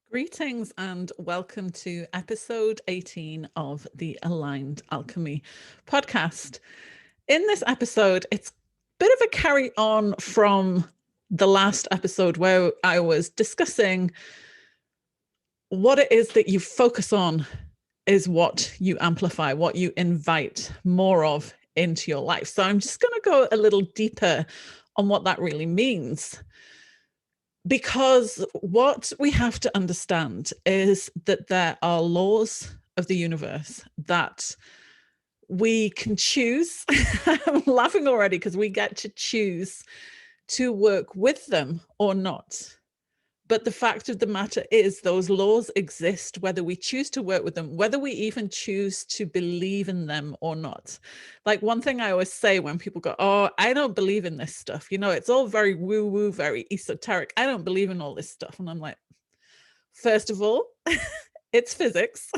Greetings and welcome to episode 18 of the Aligned Alchemy podcast. In this episode, it's a bit of a carry on from the last episode where I was discussing what it is that you focus on is what you amplify, what you invite more of into your life. So I'm just going to go a little deeper on what that really means. Because what we have to understand is that there are laws of the universe that we can choose. I'm laughing already because we get to choose to work with them or not. But the fact of the matter is those laws exist, whether we choose to work with them, whether we even choose to believe in them or not. Like one thing I always say when people go, oh, I don't believe in this stuff. You know, it's all very woo-woo, very esoteric. I don't believe in all this stuff. And I'm like, first of all, it's physics.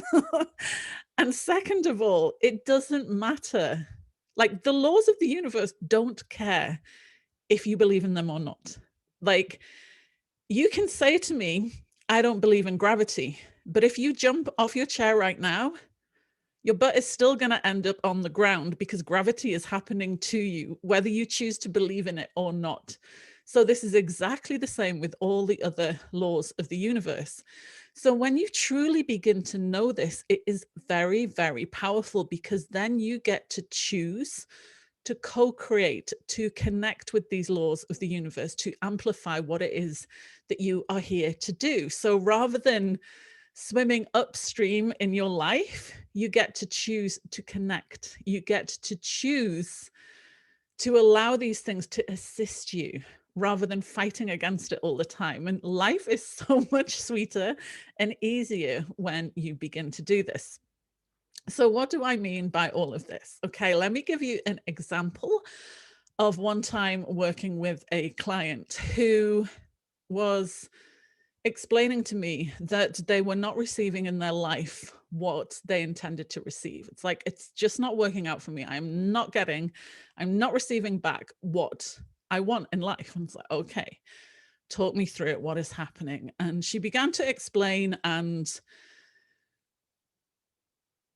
And second of all, it doesn't matter. Like the laws of the universe don't care if you believe in them or not. Like, you can say to me, I don't believe in gravity, but if you jump off your chair right now, your butt is still going to end up on the ground because gravity is happening to you, whether you choose to believe in it or not. So this is exactly the same with all the other laws of the universe. So when you truly begin to know this, it is very, very powerful because then you get to choose to co-create, to connect with these laws of the universe, to amplify what it is that you are here to do. So rather than swimming upstream in your life, you get to choose to connect. You get to choose to allow these things to assist you rather than fighting against it all the time. And life is so much sweeter and easier when you begin to do this. So what do I mean by all of this? Okay, let me give you an example of one time working with a client who was explaining to me that they were not receiving in their life what they intended to receive. It's like, it's just not working out for me. I'm not receiving back what I want in life. And it's like, okay, talk me through it. What is happening? And she began to explain, and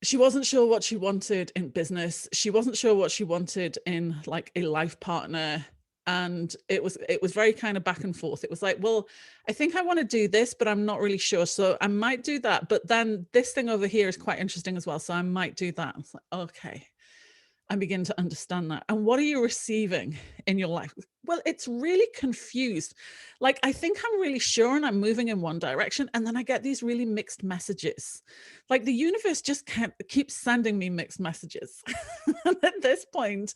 she wasn't sure what she wanted in business. She wasn't sure what she wanted in like a life partner. And it was very kind of back and forth. It was like, well, I think I want to do this, but I'm not really sure. So I might do that. But then this thing over here is quite interesting as well. So I might do that. It's like, okay, I begin to understand that. And what are you receiving in your life? Well, it's really confused. Like, I think I'm really sure and I'm moving in one direction. And then I get these really mixed messages. Like the universe just keeps sending me mixed messages. And at this point,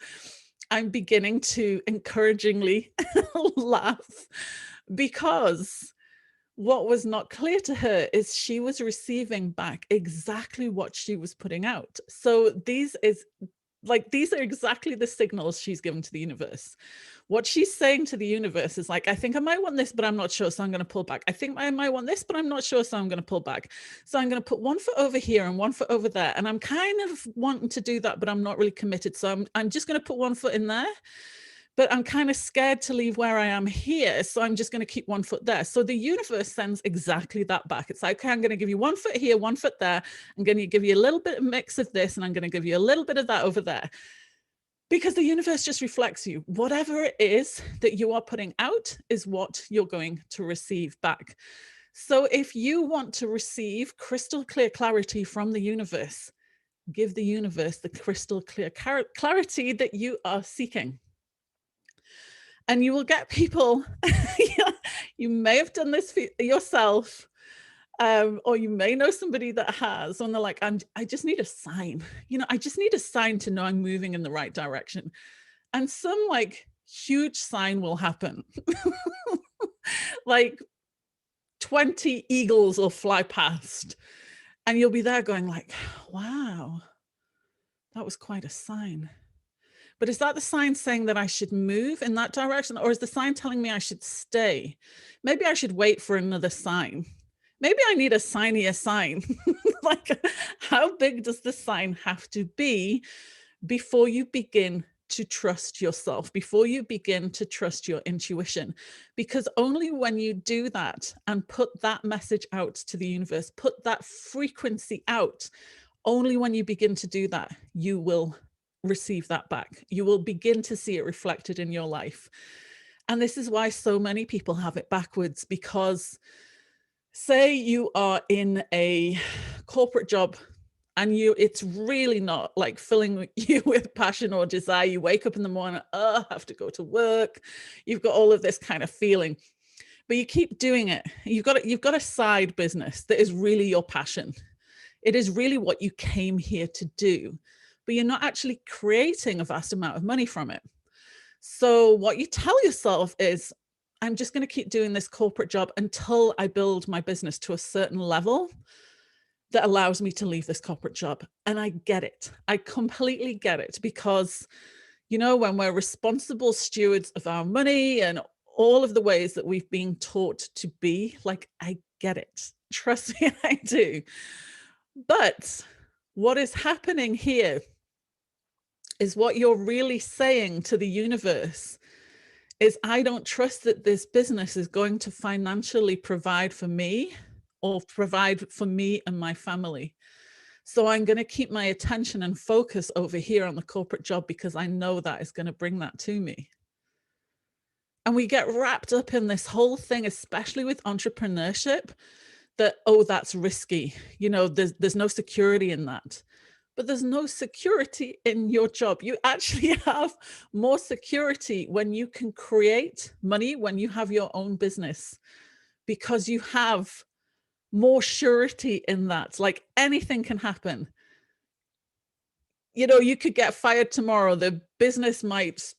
I'm beginning to encouragingly laugh because what was not clear to her is she was receiving back exactly what she was putting out. So these are exactly the signals she's given to the universe. What she's saying to the universe is like, I think I might want this, but I'm not sure. So I'm going to pull back. I think I might want this, but I'm not sure. So I'm going to pull back. So I'm going to put 1 foot over here and 1 foot over there. And I'm kind of wanting to do that, but I'm not really committed. So I'm just going to put 1 foot in there. But I'm kind of scared to leave where I am here. So I'm just going to keep 1 foot there. So the universe sends exactly that back. It's like, okay, I'm going to give you 1 foot here, 1 foot there. I'm going to give you a little bit of mix of this, and I'm going to give you a little bit of that over there. Because the universe just reflects you. Whatever it is that you are putting out is what you're going to receive back. So if you want to receive crystal clear clarity from the universe, give the universe the crystal clear clarity that you are seeking. And you will get people, you may have done this for yourself, or you may know somebody that has, and they're like, I just need a sign. I just need a sign to know I'm moving in the right direction. And some like huge sign will happen. Like 20 eagles will fly past, and you'll be there going like, wow, that was quite a sign. But is that the sign saying that I should move in that direction? Or is the sign telling me I should stay? Maybe I should wait for another sign. Maybe I need a signier sign. Like, how big does the sign have to be before you begin to trust yourself, before you begin to trust your intuition. Because only when you do that and put that message out to the universe, put that frequency out, only when you begin to do that, you will receive that back. You will begin to see it reflected in your life. And this is why so many people have it backwards, because say you are in a corporate job and it's really not like filling you with passion or desire. You wake up in the morning, oh, I have to go to work. You've got all of this kind of feeling, but you keep doing it. You've got a side business that is really your passion. It is really what you came here to do, but you're not actually creating a vast amount of money from it. So what you tell yourself is, I'm just going to keep doing this corporate job until I build my business to a certain level that allows me to leave this corporate job. And I get it. I completely get it, because, you know, when we're responsible stewards of our money and all of the ways that we've been taught to be, like, I get it. Trust me, I do. But what is happening here is what you're really saying to the universe is, I don't trust that this business is going to financially provide for me or provide for me and my family. So I'm going to keep my attention and focus over here on the corporate job, because I know that is going to bring that to me. And we get wrapped up in this whole thing, especially with entrepreneurship, that, oh, that's risky. You know, there's no security in that. But there's no security in your job. You actually have more security when you can create money, when you have your own business, because you have more surety in that. Like, anything can happen. You know, you could get fired tomorrow. The business might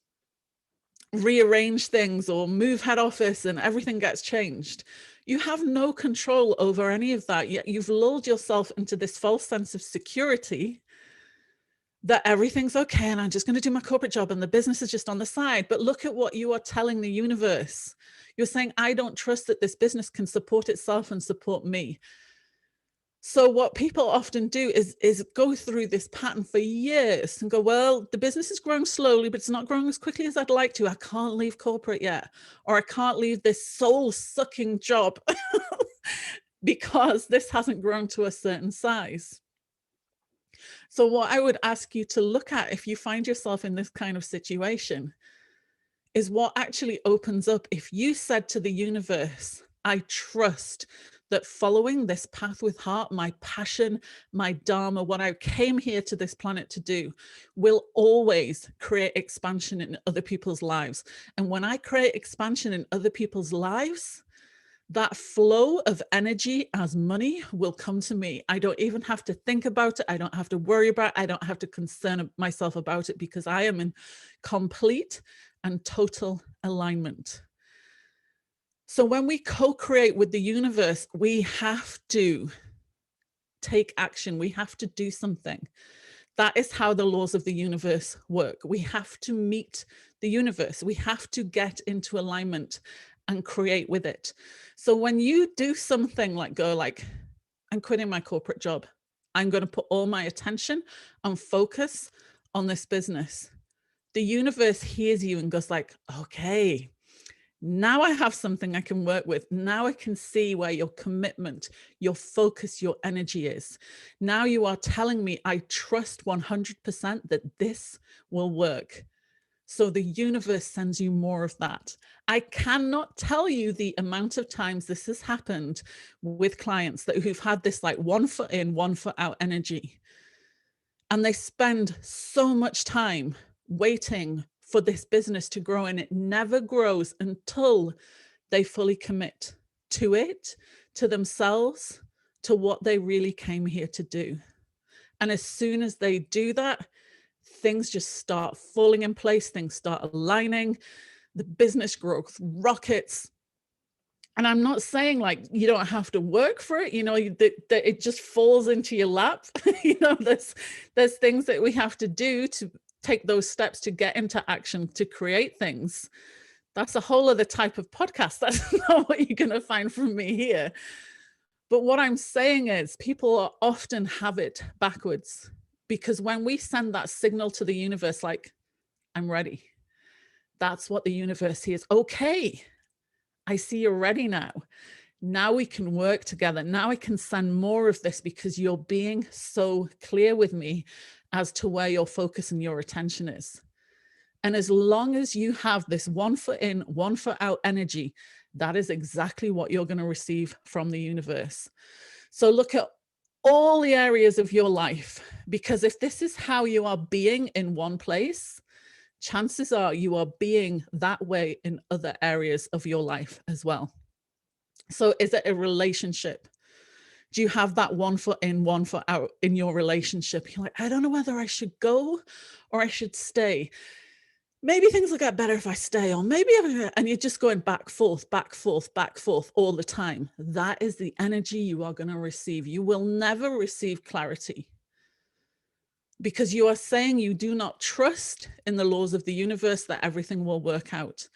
rearrange things or move head office and everything gets changed. You have no control over any of that. Yet you've lulled yourself into this false sense of security that everything's okay and I'm just going to do my corporate job and the business is just on the side. But look at what you are telling the universe. You're saying, I don't trust that this business can support itself and support me. So what people often do is go through this pattern for years and go, well, the business is growing slowly, but it's not growing as quickly as I'd like to. I can't leave corporate yet, or I can't leave this soul-sucking job because this hasn't grown to a certain size. So what I would ask you to look at, if you find yourself in this kind of situation, is what actually opens up if you said to the universe, I trust that following this path with heart, my passion, my dharma, what I came here to this planet to do, will always create expansion in other people's lives. And when I create expansion in other people's lives, that flow of energy as money will come to me. I don't even have to think about it. I don't have to worry about it. I don't have to concern myself about it, because I am in complete and total alignment. So when we co-create with the universe, we have to take action. We have to do something. That is how the laws of the universe work. We have to meet the universe. We have to get into alignment and create with it. So when you do something like go like, I'm quitting my corporate job, I'm going to put all my attention and focus on this business, the universe hears you and goes like, okay, now I have something I can work with. Now I can see where your commitment, your focus, your energy is. Now you are telling me I trust 100% that this will work. So the universe sends you more of that. I cannot tell you the amount of times this has happened with clients who've had this like 1 foot in, 1 foot out energy. And they spend so much time waiting for this business to grow, and it never grows until they fully commit to it, to themselves, to what they really came here to do. And as soon as they do that, things just start falling in place, things start aligning, the business growth rockets. And I'm not saying like you don't have to work for it, you know, that it just falls into your lap. You know, there's things that we have to do to take those steps to get into action to create things. That's a whole other type of podcast. That's not what you're going to find from me here. But what I'm saying is people often have it backwards, because when we send that signal to the universe, like, I'm ready. That's what the universe hears. Okay, I see you're ready now. Now we can work together. Now I can send more of this because you're being so clear with me as to where your focus and your attention is. And as long as you have this one foot in, one foot out energy, that is exactly what you're going to receive from the universe. So look at all the areas of your life, because if this is how you are being in one place, chances are you are being that way in other areas of your life as well. So is it a relationship? Do you have that one foot in, one foot out in your relationship? You're like, I don't know whether I should go or I should stay. Maybe things will get better if I stay, or maybe, and you're just going back, forth, all the time. That is the energy you are going to receive. You will never receive clarity because you are saying you do not trust in the laws of the universe that everything will work out.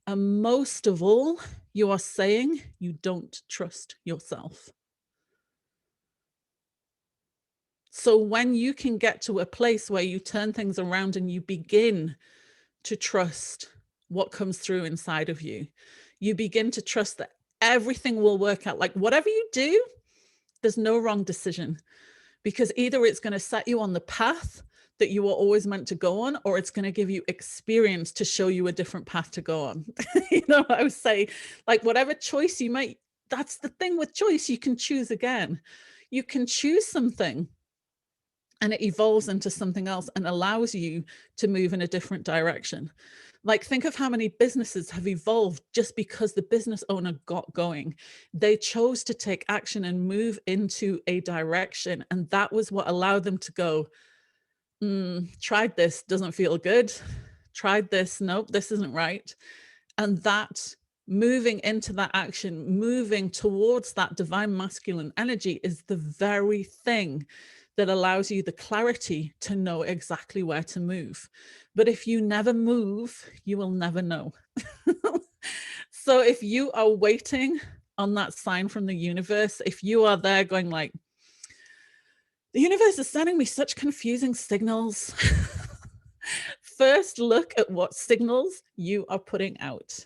And most of all, you are saying you don't trust yourself. So when you can get to a place where you turn things around and you begin to trust what comes through inside of you, you begin to trust that everything will work out. Like whatever you do, there's no wrong decision, because either it's going to set you on the path that you were always meant to go on, or it's going to give you experience to show you a different path to go on. You know, I would say, like, whatever choice you make, that's the thing with choice. You can choose again. You can choose something and it evolves into something else and allows you to move in a different direction. Like, think of how many businesses have evolved just because the business owner got going. They chose to take action and move into a direction. And that was what allowed them to go, tried this, doesn't feel good. Tried this, nope, this isn't right. And that moving into that action, moving towards that divine masculine energy is the very thing that allows you the clarity to know exactly where to move. But if you never move, you will never know. So if you are waiting on that sign from the universe, if you are there going like, the universe is sending me such confusing signals, first look at what signals you are putting out.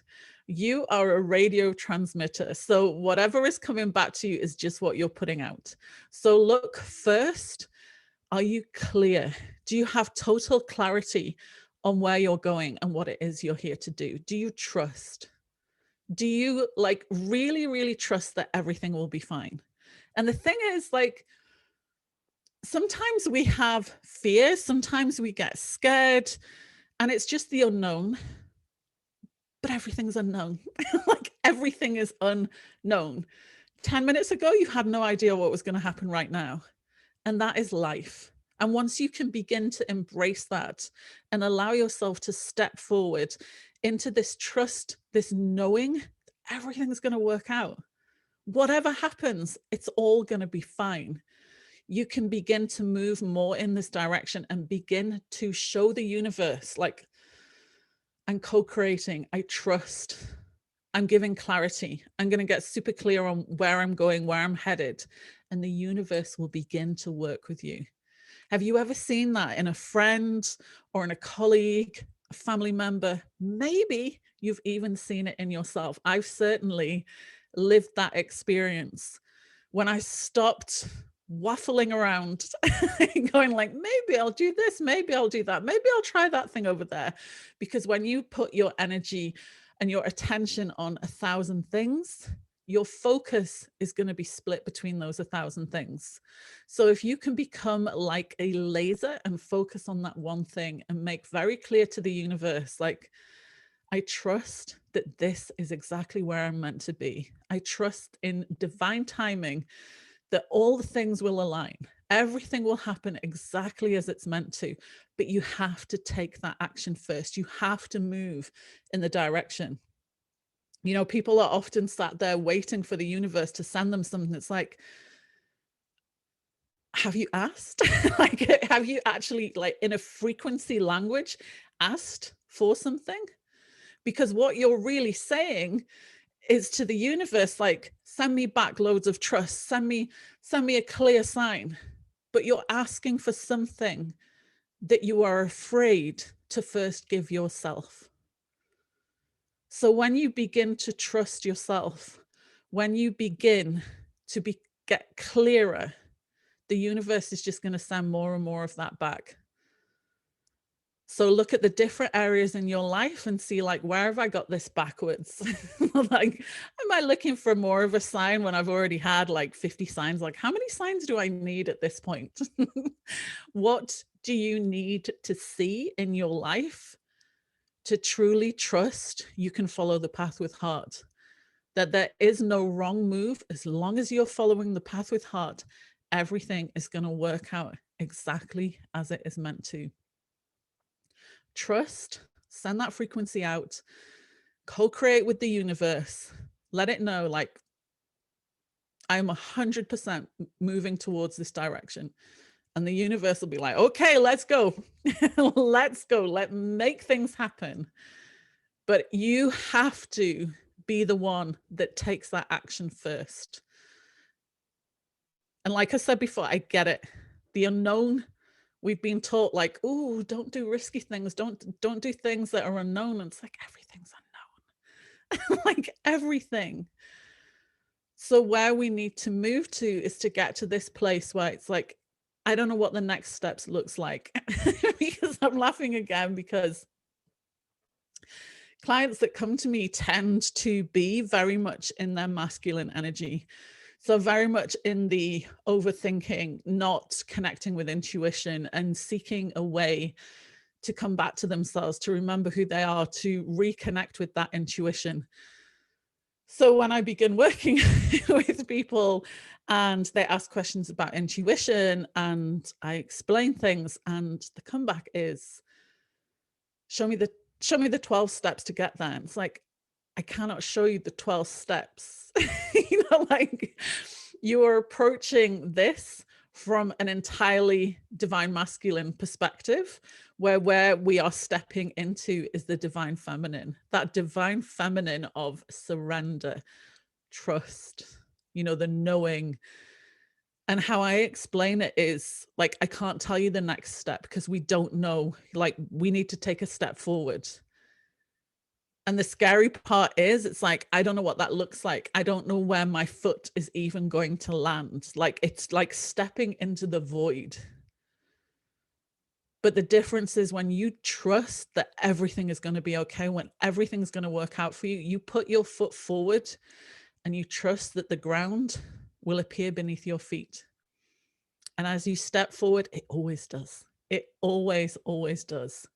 You are a radio transmitter. So whatever is coming back to you is just what you're putting out. So look first, are you clear? Do you have total clarity on where you're going and what it is you're here to do? Do you trust? Do you like really, really trust that everything will be fine? And the thing is, like, sometimes we have fear, sometimes we get scared, and it's just the unknown. But everything's unknown. Like, everything is unknown. 10 minutes ago, you had no idea what was going to happen right now. And that is life. And once you can begin to embrace that and allow yourself to step forward into this trust, this knowing everything's going to work out. Whatever happens, it's all going to be fine. You can begin to move more in this direction and begin to show the universe, like, I'm co-creating, I trust, I'm giving clarity, I'm going to get super clear on where I'm going, where I'm headed, and the universe will begin to work with you. Have you ever seen that in a friend or in a colleague, a family member? Maybe you've even seen it in yourself. I've certainly lived that experience when I stopped waffling around going like, maybe I'll do this, maybe I'll do that, maybe I'll try that thing over there. Because when you put your energy and your attention on 1,000 things, your focus is going to be split between those 1,000 things. So if you can become like a laser and focus on that one thing and make very clear to the universe, like, I trust that this is exactly where I'm meant to be. I trust in divine timing that all the things will align. Everything will happen exactly as it's meant to, but you have to take that action first. You have to move in the direction. You know, people are often sat there waiting for the universe to send them something. It's like, have you asked? Like, have you actually, like, in a frequency language, asked for something? Because what you're really saying is to the universe, like, send me back loads of trust, send me a clear sign. But you're asking for something that you are afraid to first give yourself. So when you begin to trust yourself, when you begin to get clearer, the universe is just going to send more and more of that back. So look at the different areas in your life and see, like, where have I got this backwards? Like, am I looking for more of a sign when I've already had like 50 signs? Like, how many signs do I need at this point? What do you need to see in your life to truly trust you can follow the path with heart? That there is no wrong move. As long as you're following the path with heart, everything is going to work out exactly as it is meant to. Trust, send that frequency out, co-create with the universe, let it know, like, I'm 100% moving towards this direction. And the universe will be like, okay, let's go. Let's go. Let's make things happen. But you have to be the one that takes that action first. And like I said before, I get it. The unknown, we've been taught, like, oh, don't do risky things. Don't do things that are unknown. And it's like, everything's unknown. Like, everything. So where we need to move to is to get to this place where it's like, I don't know what the next steps looks like. Because I'm laughing again, because clients that come to me tend to be very much in their masculine energy. So very much in the overthinking, not connecting with intuition, and seeking a way to come back to themselves, to remember who they are, to reconnect with that intuition. So when I begin working with people and they ask questions about intuition and I explain things, and the comeback is, show me the 12 steps to get there. And it's like, I cannot show you the 12 steps. You know, like, you are approaching this from an entirely divine masculine perspective, where we are stepping into is the divine feminine, that divine feminine of surrender, trust, you know, the knowing. And how I explain it is, like, I can't tell you the next step because we don't know. Like, we need to take a step forward. And the scary part is, it's like, I don't know what that looks like. I don't know where my foot is even going to land. Like, it's like stepping into the void. But the difference is, when you trust that everything is going to be okay, when everything's going to work out for you, you put your foot forward and you trust that the ground will appear beneath your feet. And as you step forward, it always does. It always, always does.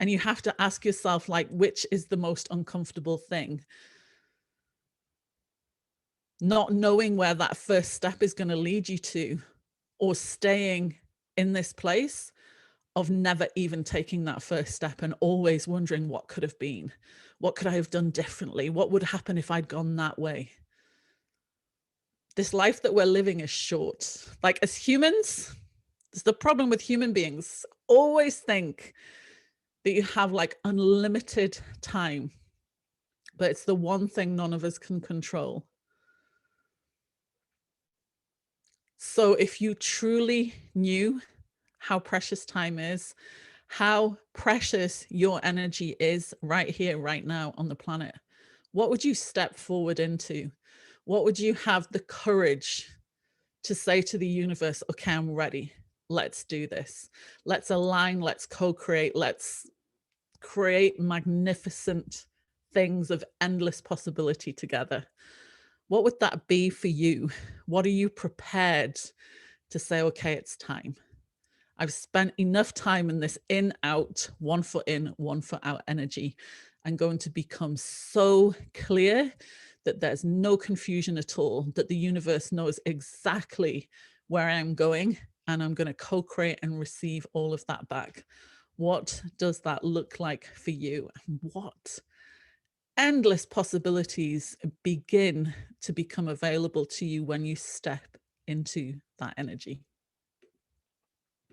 And you have to ask yourself, like, which is the most uncomfortable thing? Not knowing where that first step is going to lead you to, or staying in this place of never even taking that first step and always wondering what could have been. What could I have done differently? What would happen if I'd gone that way? This life that we're living is short. Like, as humans, it's the problem with human beings. Always think that you have like unlimited time, but it's the one thing none of us can control. So if you truly knew how precious time is, how precious your energy is right here, right now on the planet, what would you step forward into? What would you have the courage to say to the universe, okay, I'm ready. Let's do this. Let's align, let's co-create, let's create magnificent things of endless possibility together. What would that be for you? What are you prepared to say, okay, it's time? I've spent enough time in this in, out, 1 foot in, 1 foot out energy. I'm going to become so clear that there's no confusion at all, that the universe knows exactly where I'm going, and I'm going to co-create and receive all of that back. What does that look like for you? What endless possibilities begin to become available to you when you step into that energy?